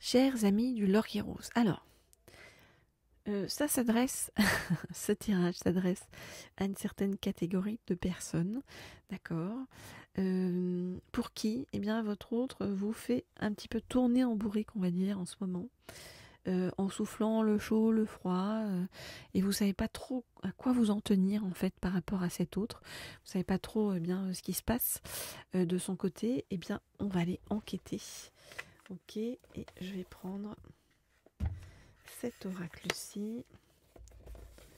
Chers amis du Laurier Rose, alors, ça s'adresse, ce tirage s'adresse à une certaine catégorie de personnes, d'accord, pour qui, eh bien, votre autre vous fait un petit peu tourner en bourrique, on va dire, en ce moment, en soufflant le chaud, le froid, et vous savez pas trop à quoi vous en tenir, en fait, par rapport à cet autre, vous savez pas trop, bien, ce qui se passe de son côté, eh bien, on va aller enquêter. Ok, et je vais prendre cet oracle-ci,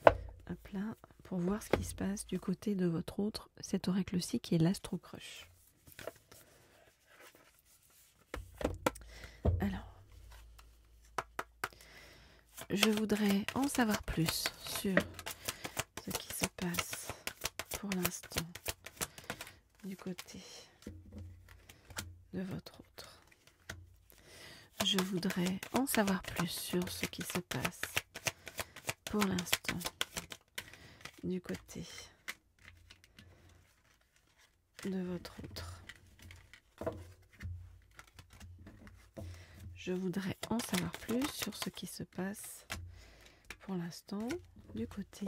hop là, pour voir ce qui se passe du côté de votre autre, cet oracle-ci qui est l'Astro Crush. Alors, je voudrais en savoir plus sur ce qui se passe pour l'instant du côté de votre autre. Je voudrais en savoir plus sur ce qui se passe pour l'instant du côté de votre autre. Je voudrais en savoir plus sur ce qui se passe pour l'instant du côté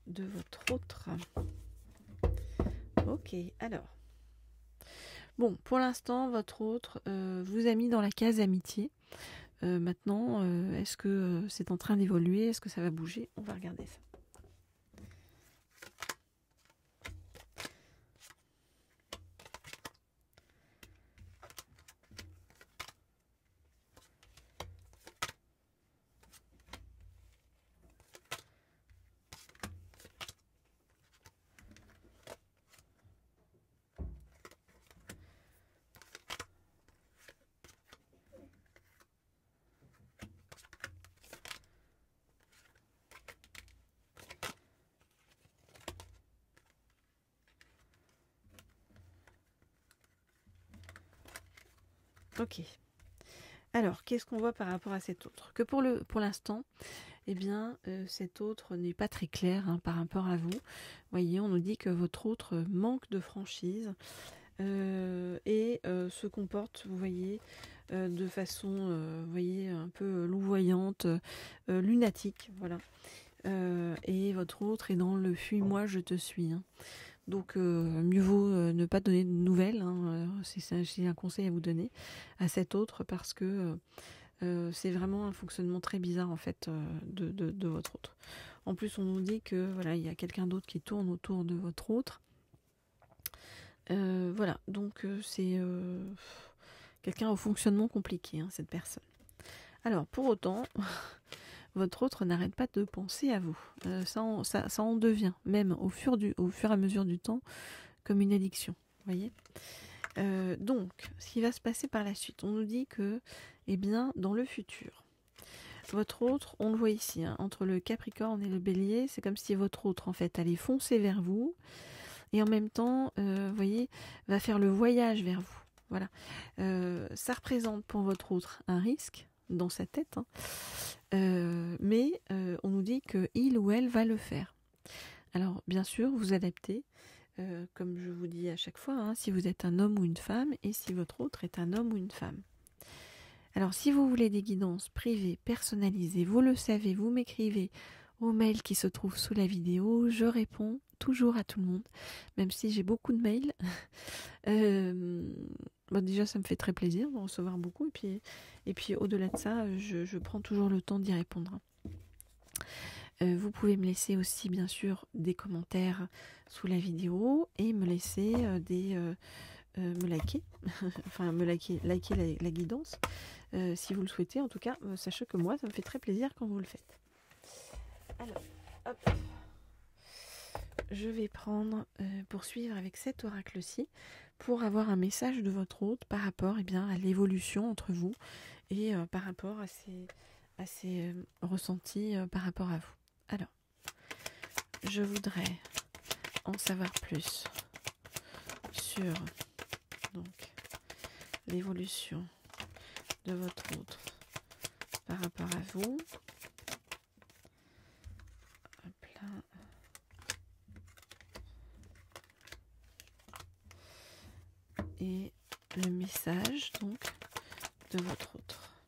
de votre autre. Ok, alors. Bon, pour l'instant, votre autre vous a mis dans la case amitié. Maintenant, est-ce que c'est en train d'évoluer? Est-ce que ça va bouger? On va regarder ça. Ok. Alors, qu'est-ce qu'on voit par rapport à cet autre? Que pour l'instant, eh bien, cet autre n'est pas très clair par rapport à vous. Vous voyez, on nous dit que votre autre manque de franchise et se comporte, vous voyez, de façon, vous voyez, un peu louvoyante, lunatique, voilà. Et votre autre est dans le fuis-moi, je te suis. Donc mieux vaut ne pas donner de nouvelles, c'est un conseil à vous donner à cet autre parce que c'est vraiment un fonctionnement très bizarre en fait de votre autre. En plus on nous dit que voilà, il y a quelqu'un d'autre qui tourne autour de votre autre. Voilà, donc c'est quelqu'un au fonctionnement compliqué, cette personne. Alors pour autant, votre autre n'arrête pas de penser à vous. Ça en devient, même au fur et à mesure du temps, comme une addiction. Vous voyez ? Donc, ce qui va se passer par la suite, on nous dit que, eh bien, dans le futur, votre autre, on le voit ici, entre le Capricorne et le Bélier, c'est comme si votre autre, en fait, allait foncer vers vous, et en même temps, vous voyez, va faire le voyage vers vous. Voilà. Ça représente pour votre autre un risque dans sa tête, mais on nous dit qu'il ou elle va le faire. Alors, bien sûr, vous adaptez, comme je vous dis à chaque fois, si vous êtes un homme ou une femme, et si votre autre est un homme ou une femme. Alors, si vous voulez des guidances privées, personnalisées, vous le savez, vous m'écrivez au mail qui se trouve sous la vidéo. Je réponds toujours à tout le monde, même si j'ai beaucoup de mails. Déjà, ça me fait très plaisir de recevoir beaucoup. Et puis au-delà de ça, je prends toujours le temps d'y répondre. Vous pouvez me laisser aussi, bien sûr, des commentaires sous la vidéo et me laisser me liker, enfin liker la guidance, si vous le souhaitez. En tout cas, sachez que moi, ça me fait très plaisir quand vous le faites. Alors, hop, je vais poursuivre avec cet oracle-ci pour avoir un message de votre hôte par rapport à l'évolution entre vous et par rapport à ses ressentis par rapport à vous. Alors, je voudrais en savoir plus sur l'évolution de votre autre par rapport à vous. Hop là. Et le message de votre autre.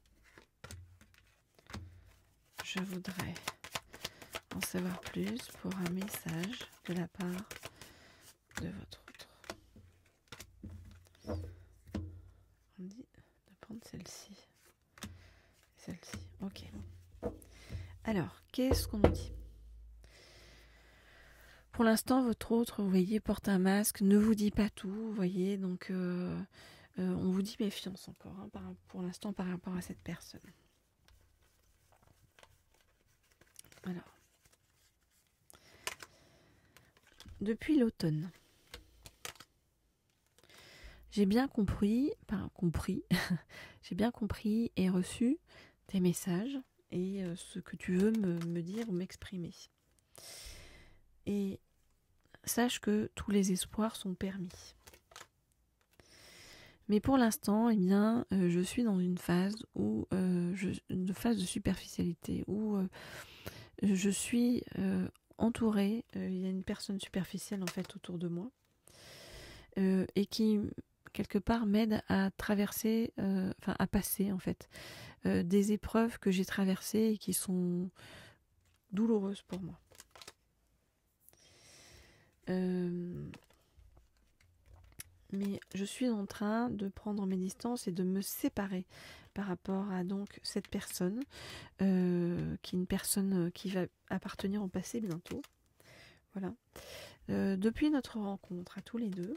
je voudrais en savoir plus pour un message de la part de votre autre. On dit de prendre celle-ci. Celle-ci, ok. Alors, qu'est-ce qu'on nous dit? Pour l'instant, votre autre, vous voyez, porte un masque, ne vous dit pas tout, vous voyez, donc on vous dit méfiance encore, hein, pour l'instant, par rapport à cette personne. Alors, depuis l'automne, j'ai bien compris, j'ai bien compris et reçu tes messages et ce que tu veux me dire ou m'exprimer. Et sache que tous les espoirs sont permis. Mais pour l'instant, eh bien, je suis dans une phase une phase de superficialité où je suis entourée. Il y a une personne superficielle en fait autour de moi et qui quelque part m'aide à traverser, à passer en fait des épreuves que j'ai traversées et qui sont douloureuses pour moi. Mais je suis en train de prendre mes distances et de me séparer par rapport à donc cette personne, qui est une personne qui va appartenir au passé bientôt. Voilà. Depuis notre rencontre à tous les deux,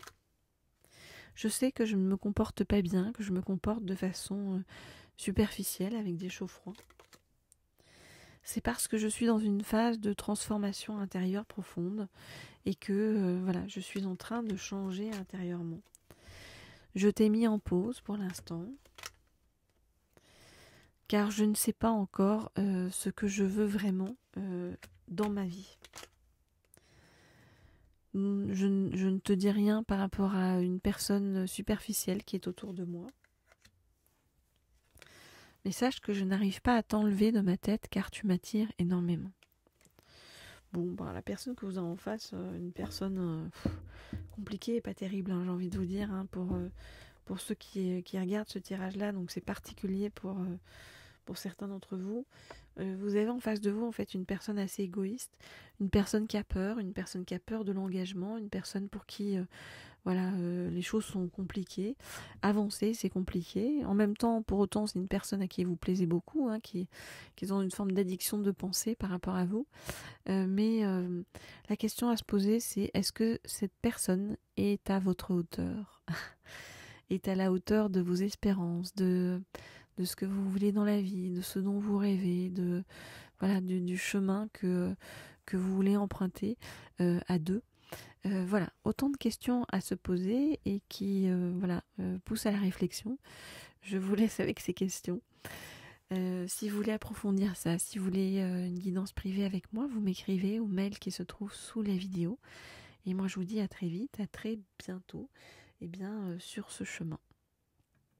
je sais que je ne me comporte pas bien, que je me comporte de façon superficielle, avec des chauds froids. C'est parce que je suis dans une phase de transformation intérieure profonde et que voilà, je suis en train de changer intérieurement. Je t'ai mis en pause pour l'instant, car je ne sais pas encore ce que je veux vraiment dans ma vie. Je ne te dis rien par rapport à une personne superficielle qui est autour de moi. Mais sache que je n'arrive pas à t'enlever de ma tête car tu m'attires énormément. Bon, la personne que vous avez en face, une personne compliquée et pas terrible, hein, j'ai envie de vous dire, hein, pour ceux qui regardent ce tirage-là, donc c'est particulier pour certains d'entre vous. Vous avez en face de vous en fait une personne assez égoïste, une personne qui a peur de l'engagement, une personne pour qui les choses sont compliquées. Avancer, c'est compliqué. En même temps, pour autant, c'est une personne à qui vous plaisez beaucoup, hein, qui est dans une forme d'addiction de pensée par rapport à vous. Mais la question à se poser, c'est est-ce que cette personne est à votre hauteur, est à la hauteur de vos espérances, de ce que vous voulez dans la vie, de ce dont vous rêvez, du chemin que vous voulez emprunter à deux. Autant de questions à se poser et qui poussent à la réflexion. Je vous laisse avec ces questions. Si vous voulez approfondir ça, si vous voulez une guidance privée avec moi, vous m'écrivez au mail qui se trouve sous la vidéo. Et moi je vous dis à très vite, à très bientôt, sur ce chemin.